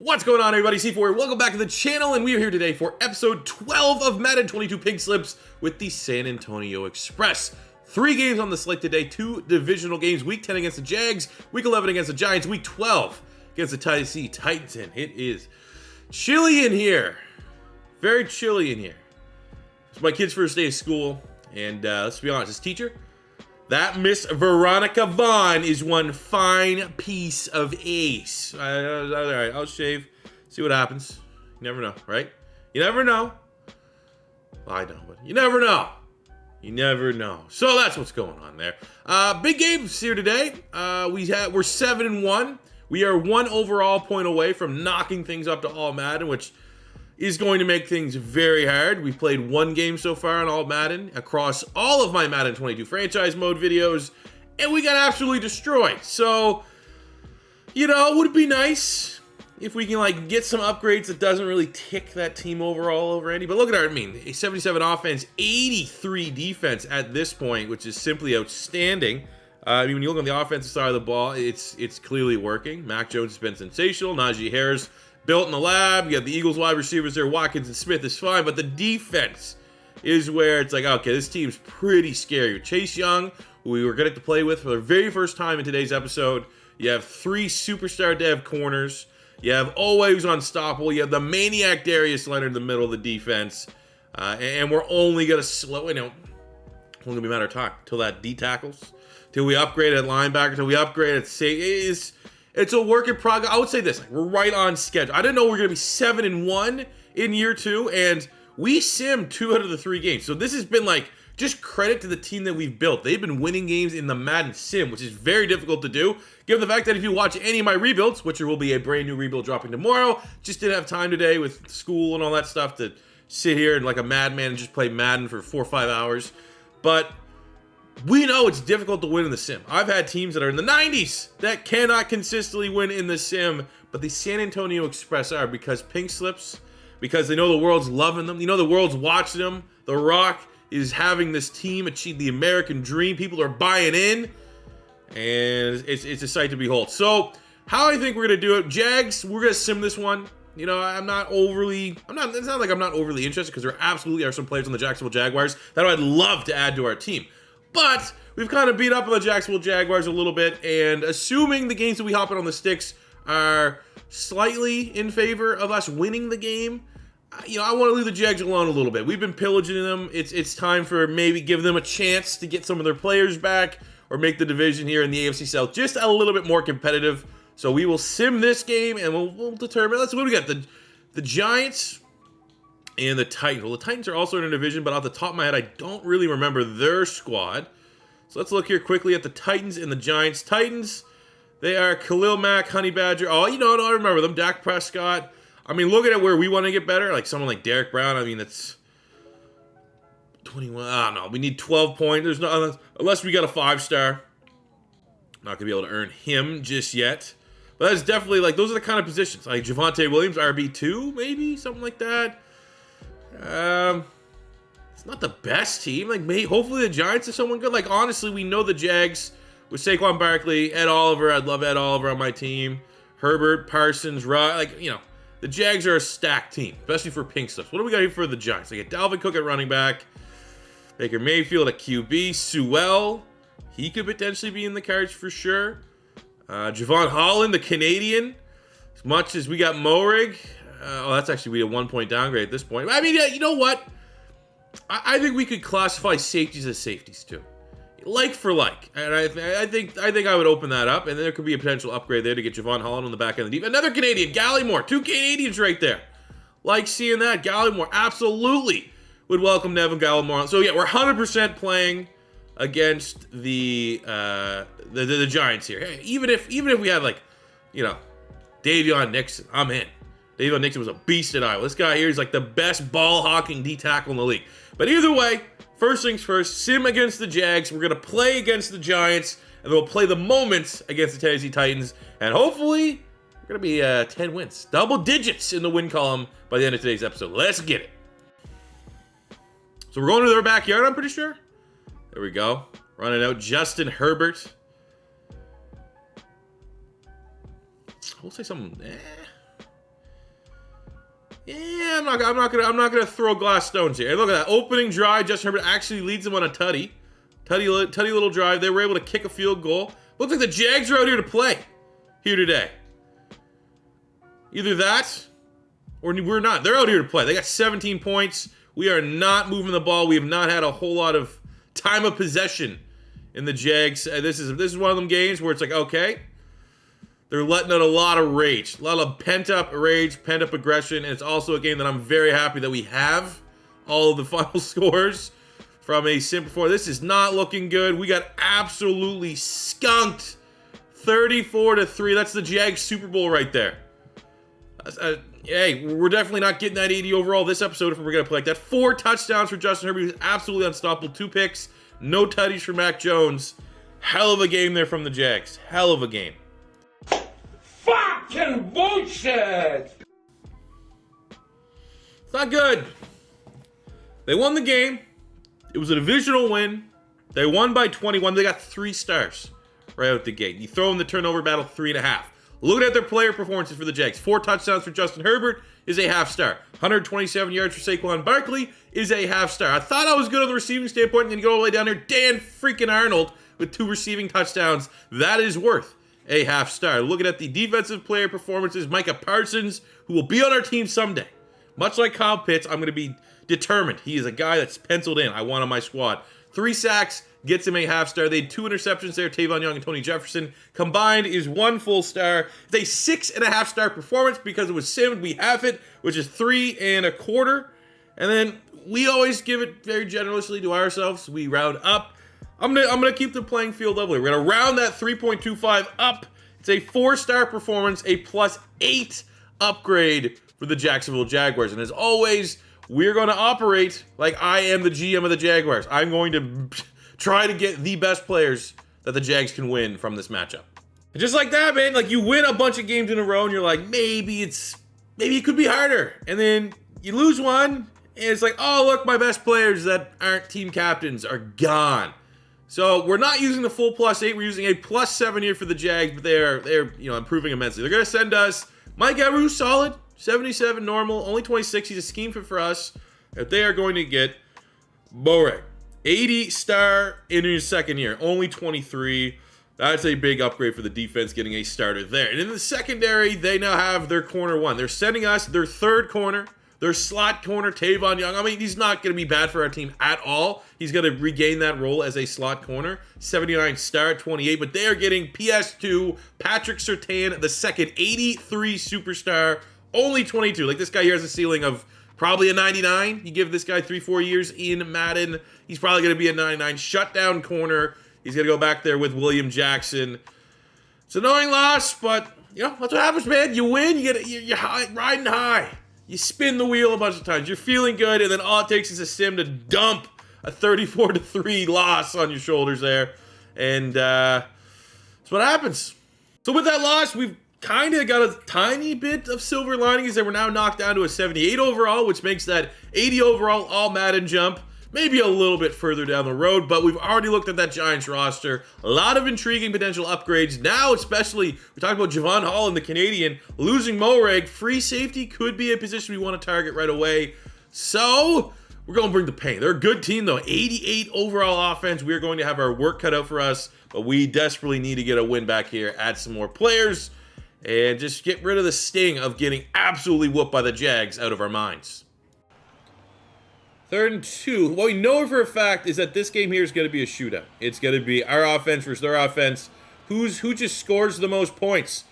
What's going on, everybody? C4 here. Welcome back to the channel, and we are here today for episode 12 of Madden 22 Pink Slips with the San Antonio Express. 3 games on the slate today, 2 divisional games, week 10 against the Jags, week 11 against the Giants, week 12 against the Tennessee Titans, and it is chilly in here. Very chilly in here. It's my kid's first day of school, and let's be honest, his teacher, that Miss Veronica Vaughn, is one fine piece of ace. All right, I'll shave, see what happens. You never know, right? You never know. Well, I know, but you never know. You never know. So that's what's going on there. Big games here today. We're 7-1. We are 1 overall point away from knocking things up to All Madden, which is going to make things very hard. We've played 1 game so far on All Madden across all of my Madden 22 franchise mode videos, and we got absolutely destroyed. So, you know, would it be nice if we can, like, get some upgrades that doesn't really tick that team overall over any? But look at our, a 77 offense, 83 defense at this point, which is simply outstanding. When you look on the offensive side of the ball, it's clearly working. Mac Jones has been sensational. Najee Harris built in the lab. You got the Eagles wide receivers there. Watkins and Smith is fine, but the defense is where it's like, okay, this team's pretty scary. Chase Young, who we were going to play with for the very first time in today's episode. You have 3 superstar dev corners. You have always unstoppable. You have the maniac Darius Leonard in the middle of the defense. And we're only going to slow, only going to be a matter of time till that D tackles, till we upgrade at linebacker, till we upgrade at safety. It's a work in progress. I would say this, we're right on schedule. I didn't know we were going to be 7-1 in year 2, and we simmed 2 out of the 3 games. So this has been just credit to the team that we've built. They've been winning games in the Madden sim, which is very difficult to do, given the fact that if you watch any of my rebuilds, which there will be a brand new rebuild dropping tomorrow, just didn't have time today with school and all that stuff to sit here and like a madman and just play Madden for 4 or 5 hours. But we know it's difficult to win in the sim. I've had teams that are in the 90s that cannot consistently win in the sim, but the San Antonio Express are, because Pink Slips, because they know the world's loving them. You know the world's watching them. The Rock is having this team achieve the American dream. People are buying in, and it's a sight to behold. So how I think we're going to do it, Jags, we're going to sim this one. You know, it's not like I'm not overly interested, because there absolutely are some players on the Jacksonville Jaguars that I'd love to add to our team. But we've kind of beat up on the Jacksonville Jaguars a little bit, and assuming the games that we hop in on the sticks are slightly in favor of us winning the game, I want to leave the Jags alone a little bit. We've been pillaging them. It's time for maybe give them a chance to get some of their players back, or make the division here in the AFC South just a little bit more competitive. So we will sim this game, and we'll determine. What do we got? The Giants and the Titans. Well, the Titans are also in a division, but off the top of my head, I don't really remember their squad. So let's look here quickly at the Titans and the Giants. Titans, they are Khalil Mack, Honey Badger. Oh, no, I remember them. Dak Prescott. Looking at where we want to get better, like someone like Derek Brown, that's 21. I don't know. We need 12 points. There's no, unless we got a 5-star. Not going to be able to earn him just yet. But that's definitely, those are the kind of positions. Like Javonte Williams, RB2, maybe? Something like that. It's not the best team. Hopefully the Giants are someone good. Honestly, we know the Jags with Saquon Barkley, Ed Oliver. I'd love Ed Oliver on my team. Herbert, Parsons, the Jags are a stacked team, especially for Pink Slips. What do we got here for the Giants? They got Dalvin Cook at running back, Baker Mayfield at QB, Sewell, he could potentially be in the cards for sure. Javon Holland, the Canadian, as much as we got Morig. That's actually we a 1-point downgrade at this point. You know what? I think we could classify safeties as safeties too, like for like. And I think I would open that up, and there could be a potential upgrade there to get Javon Holland on the back end of the deep. Another Canadian, Gallimore, 2 Canadians right there. Like seeing that. Gallimore absolutely would welcome Nevin Gallimore. So yeah, we're 100% playing against the Giants here. Hey, even if we had Davion Nixon, I'm in. Davion Nixon was a beast at Iowa. This guy here is the best ball-hawking D tackle in the league. But either way, first things first, sim against the Jags. We're going to play against the Giants, and then we'll play the moments against the Tennessee Titans. And hopefully, we're going to be 10 wins. Double digits in the win column by the end of today's episode. Let's get it. So we're going to their backyard, I'm pretty sure. There we go. Running out Justin Herbert. We'll say something. Yeah, I'm not gonna throw glass stones here. Hey, look at that opening drive. Justin Herbert actually leads them on a tutty little drive. They were able to kick a field goal. Looks like the Jags are out here to play here today. Either that or we're not. They're out here to play. They got 17 points. We are not moving the ball. We have not had a whole lot of time of possession in the Jags. This is one of them games where it's like, okay, they're letting out a lot of rage, a lot of pent-up rage, pent-up aggression, and it's also a game that I'm very happy that we have all of the final scores from a sim before. This is not looking good. We got absolutely skunked, 34-3. That's the Jags Super Bowl right there. Hey, we're definitely not getting that 80 overall this episode if we're going to play like that. 4 touchdowns for Justin Herbert. He was absolutely unstoppable. 2 picks, no tutties for Mac Jones. Hell of a game there from the Jags. Hell of a game. Fucking bullshit! It's not good. They won the game. It was a divisional win. They won by 21. They got 3 stars right out the gate. You throw in the turnover battle, 3.5. Looking at their player performances for the Jags. 4 touchdowns for Justin Herbert is a half star. 127 yards for Saquon Barkley is a half star. I thought I was good on the receiving standpoint, and then you go all the way down there. Dan freaking Arnold with 2 receiving touchdowns. That is worth a half star. Looking at the defensive player performances, Micah Parsons, who will be on our team someday. Much like Kyle Pitts, I'm going to be determined. He is a guy that's penciled in. I want on my squad. 3 sacks, gets him a half star. They had 2 interceptions there, Tavon Young and Tony Jefferson. Combined is 1 full star. It's a 6.5 star performance because it was simmed. We have it, which is 3.25. And then we always give it very generously to ourselves. We round up. I'm gonna keep the playing field level. We're gonna round that 3.25 up. It's a 4-star performance, a +8 upgrade for the Jacksonville Jaguars. And as always, we're going to operate like I am the GM of the Jaguars. I'm going to try to get the best players that the Jags can win from this matchup. And just like that, man, like you win a bunch of games in a row and you're like, maybe it could be harder. And then you lose one and it's like, oh, look, my best players that aren't team captains are gone. So we're not using the full +8. We're using a +7 here for the Jags, but they're improving immensely. They're going to send us Mike Evans, solid. 77 normal, only 26. He's a scheme fit for us. If they are going to get Borek, 80 star in his second year, only 23. That's a big upgrade for the defense, getting a starter there. And in the secondary, they now have their corner 1. They're sending us their 3rd corner, their slot corner, Tavon Young. I mean, he's not going to be bad for our team at all. He's going to regain that role as a slot corner. 79 star, 28. But they are getting PS2, Patrick Surtain, the second, 83 superstar, only 22. Like, this guy here has a ceiling of probably a 99. You give this guy 3-4 years in Madden, he's probably going to be a 99. Shutdown corner. He's going to go back there with William Jackson. It's an annoying loss, but, that's what happens, man. You win, you're riding high. You spin the wheel a bunch of times. You're feeling good, and then all it takes is a sim to dump a 34-3 loss on your shoulders there. And that's what happens. So with that loss, we've kind of got a tiny bit of silver lining, is that we're now knocked down to a 78 overall, which makes that 80 overall all Madden jump maybe a little bit further down the road. But we've already looked at that Giants roster. A lot of intriguing potential upgrades. Now, especially, we're talking about Javon Hall and the Canadian. Losing Morag, free safety could be a position we want to target right away. So we're going to bring the pain. They're a good team, though. 88 overall offense. We're going to have our work cut out for us. But we desperately need to get a win back here, add some more players, and just get rid of the sting of getting absolutely whooped by the Jags out of our minds. 3rd and 2. What we know for a fact is that this game here is going to be a shootout. It's going to be our offense versus their offense. Who just scores the most points?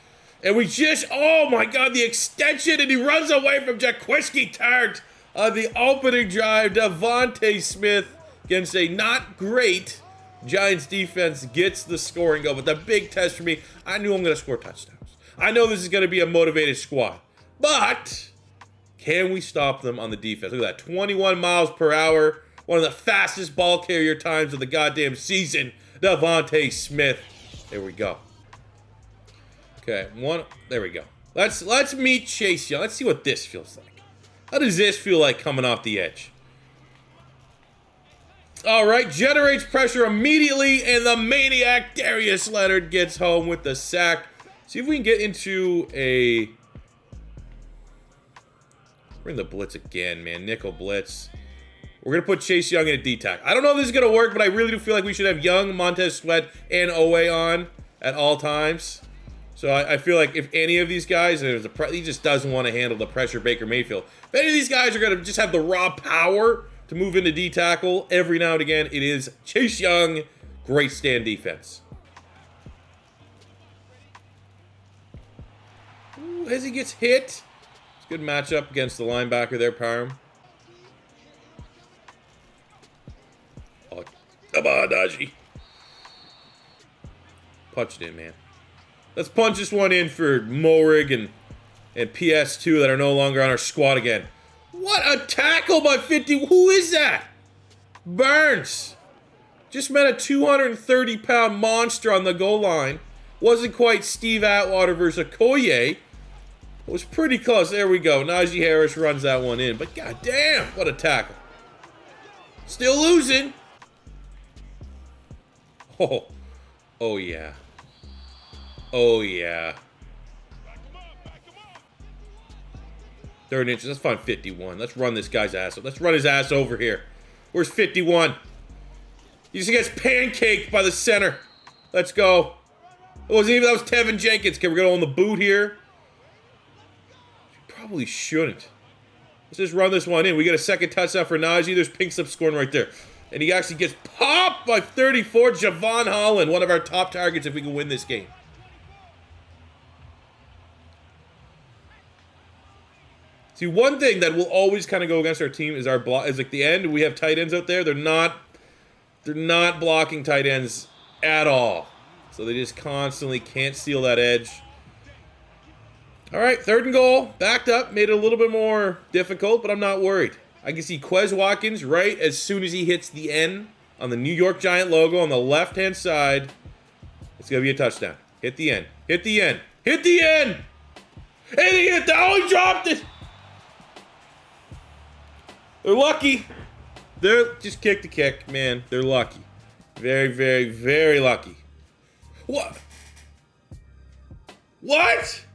And we just, oh my God, the extension, and he runs away from Jaquiski Tart on the opening drive. Devontae Smith against a not great Giants defense gets the scoring goal. But the big test for me, I knew I'm going to score touchdowns. I know this is going to be a motivated squad, but can we stop them on the defense? Look at that, 21 miles per hour, one of the fastest ball carrier times of the goddamn season, Devontae Smith. There we go. Okay, there we go. Let's meet Chase Young. Let's see what this feels like. How does this feel like coming off the edge? All right, generates pressure immediately, and the maniac Darius Leonard gets home with the sack. See if we can get into a Bring the blitz again, man. Nickel blitz. We're going to put Chase Young in a D-tack. I don't know if this is going to work, but I really do feel like we should have Young, Montez Sweat, and Owe on at all times. So I feel like if any of these guys, he just doesn't want to handle the pressure Baker Mayfield. If any of these guys are going to just have the raw power to move into D-tackle every now and again, it is Chase Young. Great stand defense. Ooh, as he gets hit. It's a good matchup against the linebacker there, Parham. Oh, come on, Najee. Punch it in, man. Let's punch this one in for Morig and PS2 that are no longer on our squad again. What a tackle by 50. Who is that? Burns. Just met a 230-pound monster on the goal line. Wasn't quite Steve Atwater versus Okoye. It was pretty close. There we go. Najee Harris runs that one in. But goddamn, what a tackle. Still losing. Oh yeah. Oh, yeah. 3rd inches. Let's find 51. Let's run this guy's ass. Let's run his ass over here. Where's 51? He just gets pancaked by the center. Let's go. It wasn't even, that was Tevin Jenkins. Okay, we're going to own the boot here. Probably shouldn't. Let's just run this one in. We get a second touchdown for Najee. There's pink slip scoring right there. And he actually gets popped by 34. Javon Holland, one of our top targets if we can win this game. See, one thing that will always kind of go against our team is our block. Is like the end. We have tight ends out there. They're not blocking tight ends at all. So they just constantly can't steal that edge. All right, 3rd and goal. Backed up. Made it a little bit more difficult, but I'm not worried. I can see Quez Watkins right as soon as he hits the N on the New York Giant logo on the left-hand side. It's going to be a touchdown. Hit the N. Hit the N. Hit the N! And he hit that. Oh, he dropped it! They're lucky. They're just kick the kick, man. They're lucky. Very, very, very lucky. What? What?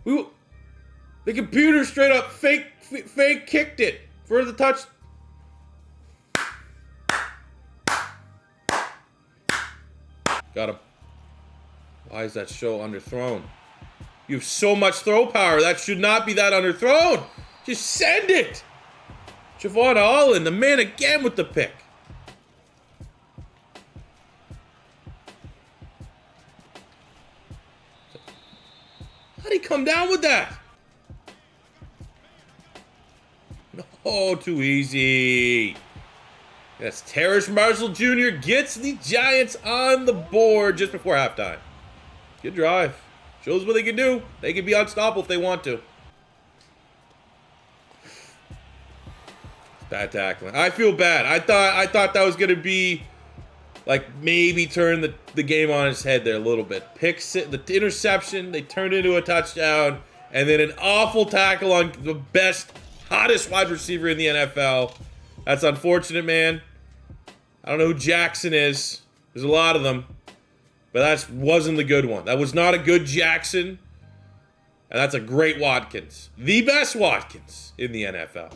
The computer straight up fake kicked it for the touch. Got him. Why is that so underthrown? You have so much throw power. That should not be that underthrown. Just send it. Javon Holland, the man again with the pick. How'd he come down with that? No, too easy. Yes, Terrace Marshall Jr. gets the Giants on the board just before halftime. Good drive. Shows what they can do. They can be unstoppable if they want to. Bad tackling. I feel bad. I thought that was gonna be like maybe turn the game on its head there a little bit. The interception, they turned into a touchdown, and then an awful tackle on the best, hottest wide receiver in the NFL. That's unfortunate, man. I don't know who Jackson is. There's a lot of them. But that wasn't the good one. That was not a good Jackson. And that's a great Watkins. The best Watkins in the NFL.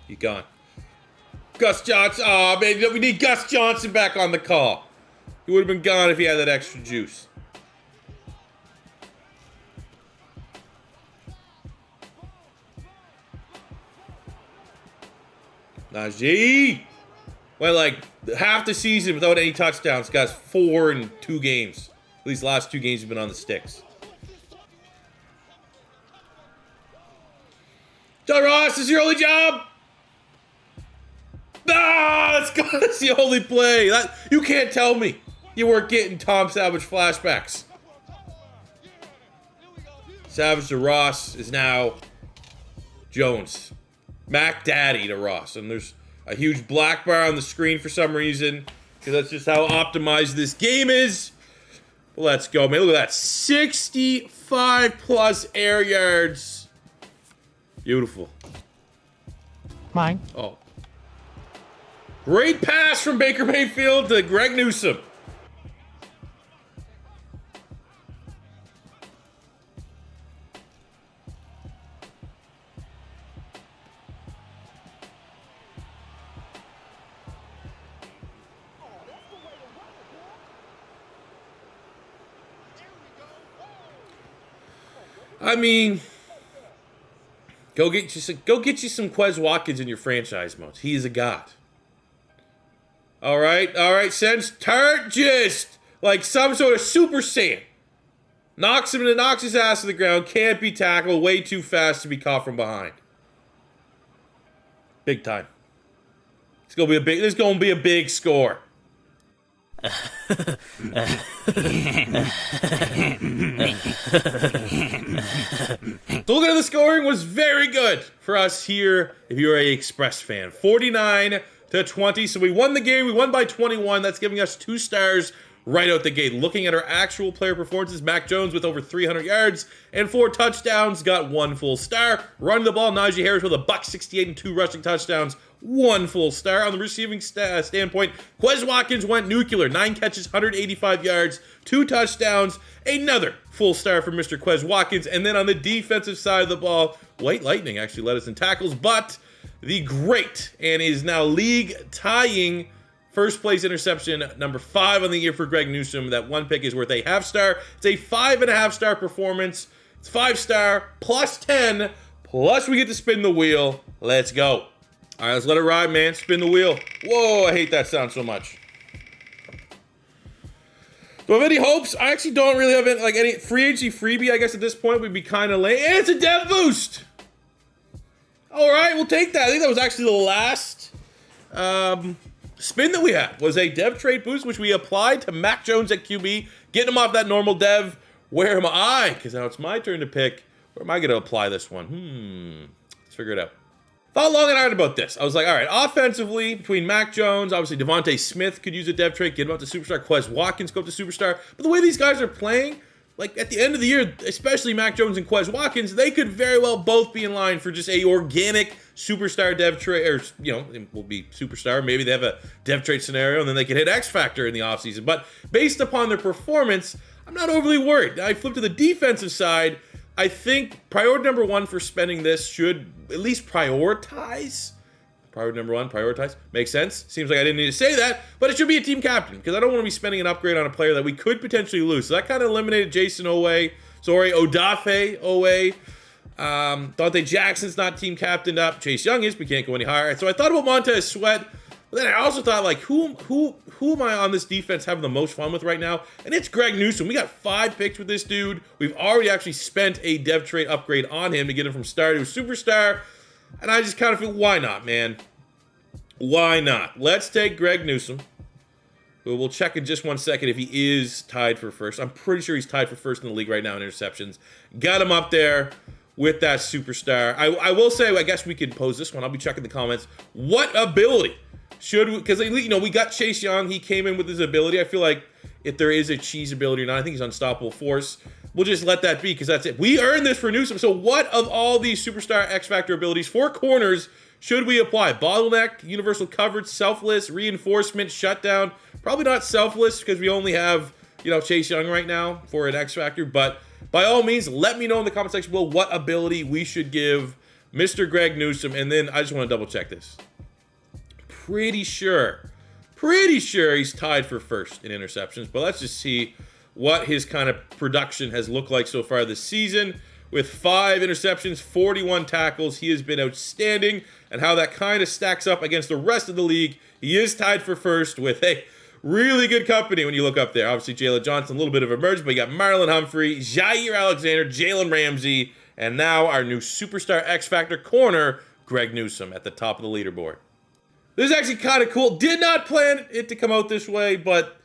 He's gone. Gus Johnson. Oh, man, we need Gus Johnson back on the call. He would have been gone if he had that extra juice. Najee. Went like half the season without any touchdowns. Guy's 4 in 2 games. At least the last 2 games have been on the sticks. John Ross, this is your only job. Ah, let's go. That's the only play. You can't tell me you weren't getting Tom Savage flashbacks. Savage to Ross is now Jones. Mac Daddy to Ross. And there's a huge black bar on the screen for some reason, because that's just how optimized this game is. But let's go, man. Look at that. 65 plus air yards. Beautiful. Mine. Oh. Great pass from Baker Mayfield to Greg Newsome. I mean, go get you some Quez Watkins in your franchise modes. He is a god. All right. Sends Turt just like some sort of Super Saiyan. Knocks his ass to the ground. Can't be tackled. Way too fast to be caught from behind. Big time. This is gonna be a big score. The look at the scoring was very good for us here if you're a Express fan. 49-20. So we won the game. We won by 21. That's giving us 2 stars right out the gate. Looking at our actual player performances, Mac Jones with over 300 yards and 4 touchdowns got 1 full star. Running the ball, Najee Harris with a $168 and 2 rushing touchdowns, 1 full star. On the receiving standpoint, Quez Watkins went nuclear. 9 catches, 185 yards, 2 touchdowns, another full star for Mr. Quez Watkins. And then on the defensive side of the ball, White Lightning actually led us in tackles, but the great and is now league tying first place interception, number 5 on the year for Greg Newsome. That 1 pick is worth a half star. It's a 5.5 star performance. It's 5 star plus 10, plus we get to spin the wheel. Let's go. All right, let's let it ride, man. Spin the wheel. Whoa, I hate that sound so much. Do I have any hopes? I actually don't really have any free agency freebie. I guess at this point we'd be kind of late. And it's a dev boost. All right, we'll take that. I think that was actually the last spin that we had. Was a dev trade boost, which we applied to Mac Jones at QB, getting him off that normal dev. Where am I? Because now it's my turn to pick. Where am I going to apply this one? Let's figure it out. Thought long and hard about this. I was like, all right, offensively, between Mac Jones, obviously Devontae Smith could use a dev trade, get him up to superstar. Quez Watkins go up to superstar. But the way these guys are playing, like at the end of the year, especially Mac Jones and Quez Watkins, they could very well both be in line for just a organic superstar dev trade, or, it will be superstar. Maybe they have a dev trade scenario, and then they can hit X Factor in the offseason. But based upon their performance, I'm not overly worried. I flip to the defensive side. I think priority number 1 for spending this should at least prioritize. Priority number 1, prioritize. Makes sense. Seems like I didn't need to say that, but it should be a team captain because I don't want to be spending an upgrade on a player that we could potentially lose. So that kind of eliminated Odafe Owe. Dante Jackson's not team captained up. Chase Young is, but can't go any higher. So I thought about Montez Sweat, but then I also thought, like, who am I on this defense having the most fun with right now? And it's Greg Newsome. We got 5 picks with this dude. We've already actually spent a dev trade upgrade on him to get him from star to superstar. And I just kind of feel, why not, man? Why not? Let's take Greg Newsome. We'll check in just 1 second if he is tied for first. I'm pretty sure he's tied for first in the league right now in interceptions. Got him up there with that superstar. I will say, I guess we could pose this one. I'll be checking the comments. What ability should we, because we got Chase Young. He came in with his ability. I feel like if there is a cheese ability or not, I think he's unstoppable force. We'll just let that be because that's it. We earned this for Newsome. So what of all these superstar X Factor abilities for corners should we apply? Bottleneck, universal coverage, selfless, reinforcement, shutdown. Probably not selfless because we only have, Chase Young right now for an X Factor. But by all means, let me know in the comment section below what ability we should give Mr. Greg Newsome. And then I just want to double check this. Pretty sure he's tied for first in interceptions. But let's just see what his kind of production has looked like so far this season. With 5 interceptions, 41 tackles, he has been outstanding. And how that kind of stacks up against the rest of the league. He is tied for first with a really good company when you look up there. Obviously, Jalen Johnson, a little bit of a merge, but you got Marlon Humphrey, Jair Alexander, Jalen Ramsey, and now our new superstar X Factor corner, Greg Newsome, at the top of the leaderboard. This is actually kind of cool. Did not plan it to come out this way, but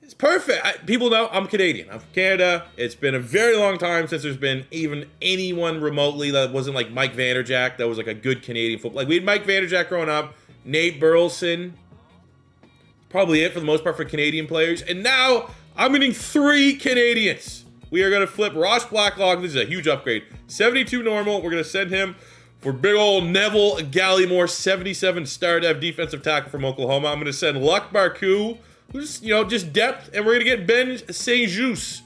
it's perfect. People know I'm Canadian. I'm from Canada. It's been a very long time since there's been even anyone remotely that wasn't like Mike Vanderjagt. That was like a good Canadian football. Like we had Mike Vanderjagt growing up, Nate Burleson. Probably it for the most part for Canadian players. And now I'm getting 3 Canadians. We are going to flip Ross Blacklock. This is a huge upgrade. 72 normal. We're going to send him for big old Neville Gallimore, 77 star dev defensive tackle from Oklahoma. I'm going to send Luck Barku, who's, just depth. And we're going to get Ben St-Juste,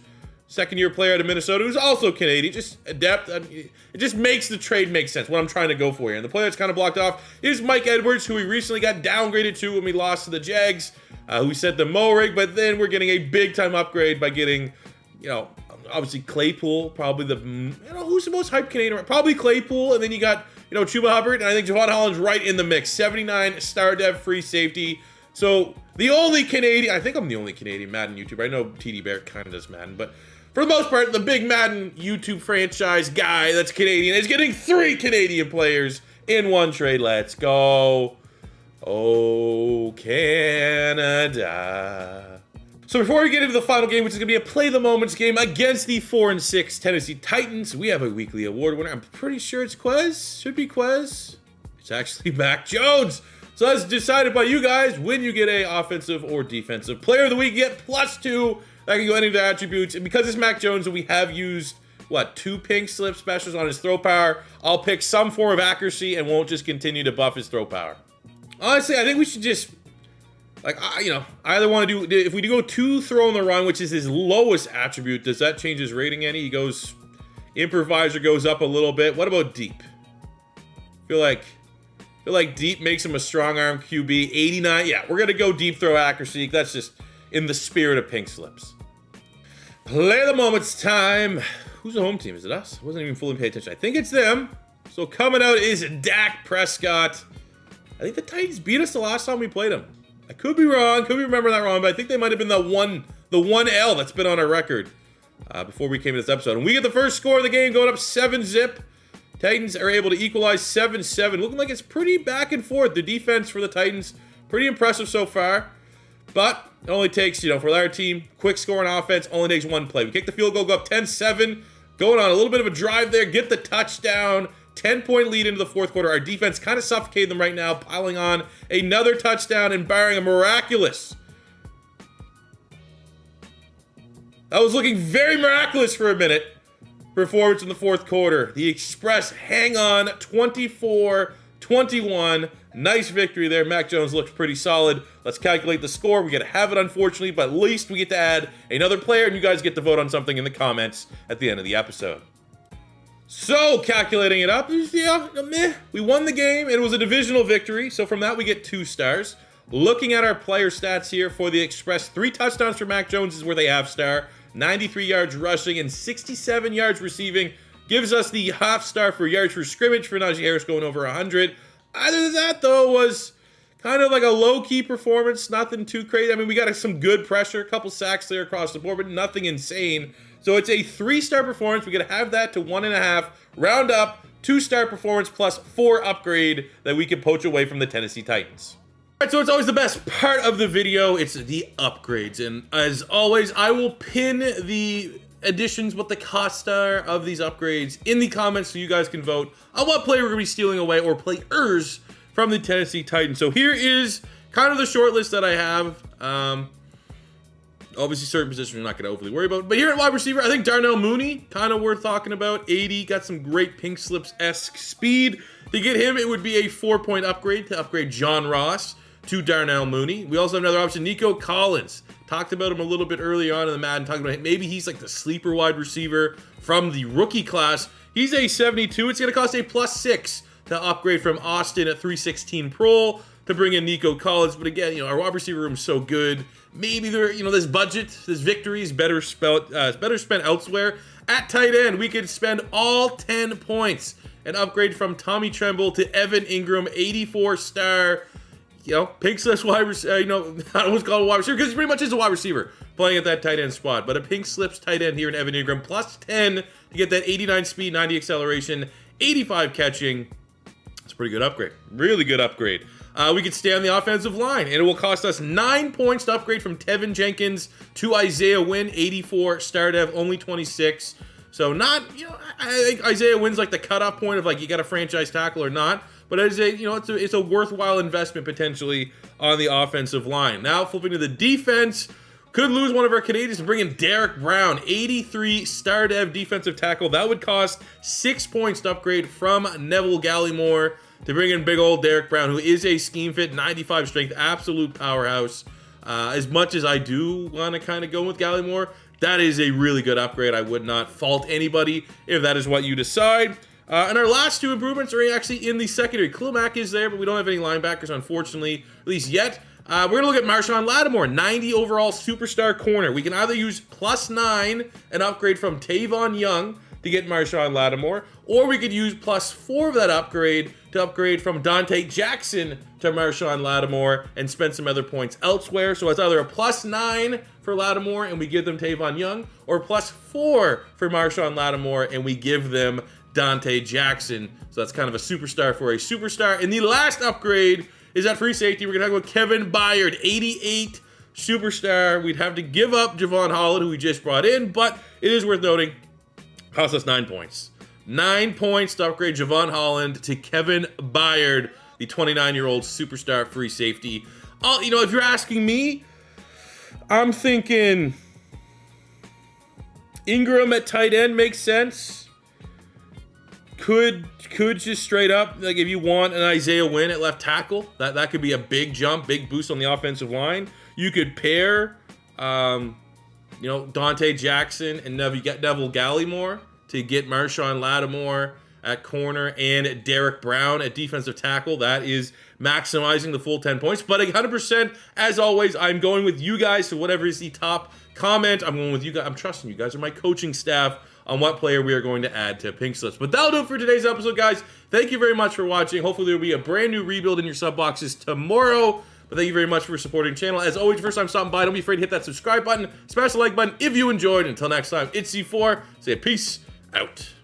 second-year player out of Minnesota, who's also Canadian. Just depth. It just makes the trade make sense, what I'm trying to go for here. And the player that's kind of blocked off is Mike Edwards, who we recently got downgraded to when we lost to the Jags, who sent the Mo rig. But then we're getting a big-time upgrade by getting, obviously Claypool, probably the, who's the most hyped Canadian? Probably Claypool, and then you got, Chuba Hubbard, and I think Javon Holland's right in the mix. 79 star dev free safety. So the only Canadian, I think I'm the only Canadian Madden YouTuber. I know TD Bear kind of does Madden, but for the most part, the big Madden YouTube franchise guy that's Canadian is getting 3 Canadian players in one trade. Let's go. Oh, Canada. So before we get into the final game, which is going to be a play the moments game against the 4-6 Tennessee Titans, we have a weekly award winner. I'm pretty sure it's Quez. Should be Quez. It's actually Mac Jones. So that's decided by you guys. When you get a offensive or defensive player of the week, you get +2. That can go any of the attributes. And because it's Mac Jones and we have used, 2 pink slip specials on his throw power, I'll pick some form of accuracy and won't just continue to buff his throw power. Honestly, I think we should just, either want to do, if we do go 2 throw on the run, which is his lowest attribute, does that change his rating any? He goes, improviser goes up a little bit. What about deep? I feel like deep makes him a strong arm QB. 89, yeah, we're going to go deep throw accuracy. That's just in the spirit of pink slips. Play of the moments time. Who's the home team? Is it us? I wasn't even fully paying attention. I think it's them. So coming out is Dak Prescott. I think the Titans beat us the last time we played them. I could be wrong. Could be remembering that wrong, but I think they might have been the one L that's been on our record before we came to this episode. And we get the first score of the game going up 7-zip. Titans are able to equalize 7-7. Looking like it's pretty back and forth. The defense for the Titans, pretty impressive so far. But it only takes, for our team, quick score on offense, only takes 1 play. We kick the field goal, go up 10-7. Going on a little bit of a drive there, get the touchdown. 10-point lead into the fourth quarter. Our defense kind of suffocated them right now, piling on another touchdown and barring a miraculous. That was looking very miraculous for a minute. Performance in the fourth quarter. The Express hang on 24-21. Nice victory there. Mac Jones looks pretty solid. Let's calculate the score. We get to have it, unfortunately, but at least we get to add another player, and you guys get to vote on something in the comments at the end of the episode. So, calculating it up, meh. We won the game. It was a divisional victory, so from that we get 2 stars. Looking at our player stats here for the Express, 3 touchdowns for Mac Jones is where they have star. 93 yards rushing and 67 yards receiving gives us the half star for yards per scrimmage for Najee Harris going over 100. Other than that, though, was kind of like a low-key performance. Nothing too crazy. I mean, we got some good pressure, a couple sacks there across the board, but nothing insane. So it's a 3-star performance. We got to have that to 1.5. Round up, 2-star performance plus 4 upgrade that we can poach away from the Tennessee Titans. All right, so it's always the best part of the video. It's the upgrades. And as always, I will pin the additions, what the cost are of these upgrades in the comments so you guys can vote on what player we're going to be stealing away or players from the Tennessee Titans. So here is kind of the short list that I have. Obviously, certain positions we're not going to overly worry about. But here at wide receiver, I think Darnell Mooney, kind of worth talking about. 80, got some great pink slips-esque speed. To get him, it would be a 4-point upgrade to upgrade John Ross to Darnell Mooney. We also have another option, Nico Collins. Talked about him a little bit early on in the Madden, talking about maybe he's like the sleeper wide receiver from the rookie class. He's a 72. It's going to cost a +6 to upgrade from Austin at 316 Pro to bring in Nico Collins. But again, our wide receiver room is so good. Maybe this budget, this victory is better spent elsewhere. At tight end, we could spend all 10 points and upgrade from Tommy Tremble to Evan Ingram, 84-star. Pink slips wide receiver, I always call it a wide receiver because he pretty much is a wide receiver playing at that tight end spot. But a pink slips tight end here in Evan Ingram, +10 to get that 89 speed, 90 acceleration, 85 catching. It's a pretty good upgrade. Really good upgrade. We could stay on the offensive line, and it will cost us 9 points to upgrade from Tevin Jenkins to Isaiah Wynn, 84 star dev, only 26. So not, I think Isaiah Wynn's like the cutoff point of you got a franchise tackle or not. But as it's a worthwhile investment potentially on the offensive line. Now flipping to the defense, could lose one of our Canadians and bring in Derek Brown, 83 star dev defensive tackle. That would cost 6 points to upgrade from Neville Gallimore to bring in big old Derek Brown, who is a scheme fit, 95 strength, absolute powerhouse. As much as I do want to kind of go with Gallimore, that is a really good upgrade. I would not fault anybody if that is what you decide. And our last 2 improvements are actually in the secondary. Khalil Mack is there, but we don't have any linebackers, unfortunately, at least yet. We're going to look at Marshawn Lattimore, 90 overall superstar corner. We can either use +9 and upgrade from Tavon Young to get Marshawn Lattimore, or we could use +4 of that upgrade to upgrade from Dante Jackson to Marshawn Lattimore and spend some other points elsewhere. So it's either a +9 for Lattimore and we give them Tavon Young, or +4 for Marshawn Lattimore and we give them Dante Jackson. So that's kind of a superstar for a superstar. And the last upgrade is at free safety. We're going to talk about Kevin Byard, 88 superstar. We'd have to give up Javon Holland, who we just brought in, but it is worth noting, cost us 9 points. 9 points to upgrade Javon Holland to Kevin Byard, the 29-year-old superstar free safety. If you're asking me, I'm thinking Ingram at tight end makes sense. Could just straight up, like if you want an Isaiah Wynn at left tackle, that could be a big jump, big boost on the offensive line. You could pair, Dante Jackson and Neville Gallimore to get Marshawn Lattimore at corner and Derek Brown at defensive tackle. That is maximizing the full 10 points. But 100%, as always, I'm going with you guys. So whatever is the top comment, I'm going with you guys. I'm trusting you guys are my coaching staff on what player we are going to add to Pink Slips. But that'll do it for today's episode, guys. Thank you very much for watching. Hopefully there will be a brand new rebuild in your sub boxes tomorrow. But thank you very much for supporting the channel. As always, first time stopping by, don't be afraid to hit that subscribe button, smash the like button if you enjoyed. Until next time, it's C4. Say peace out.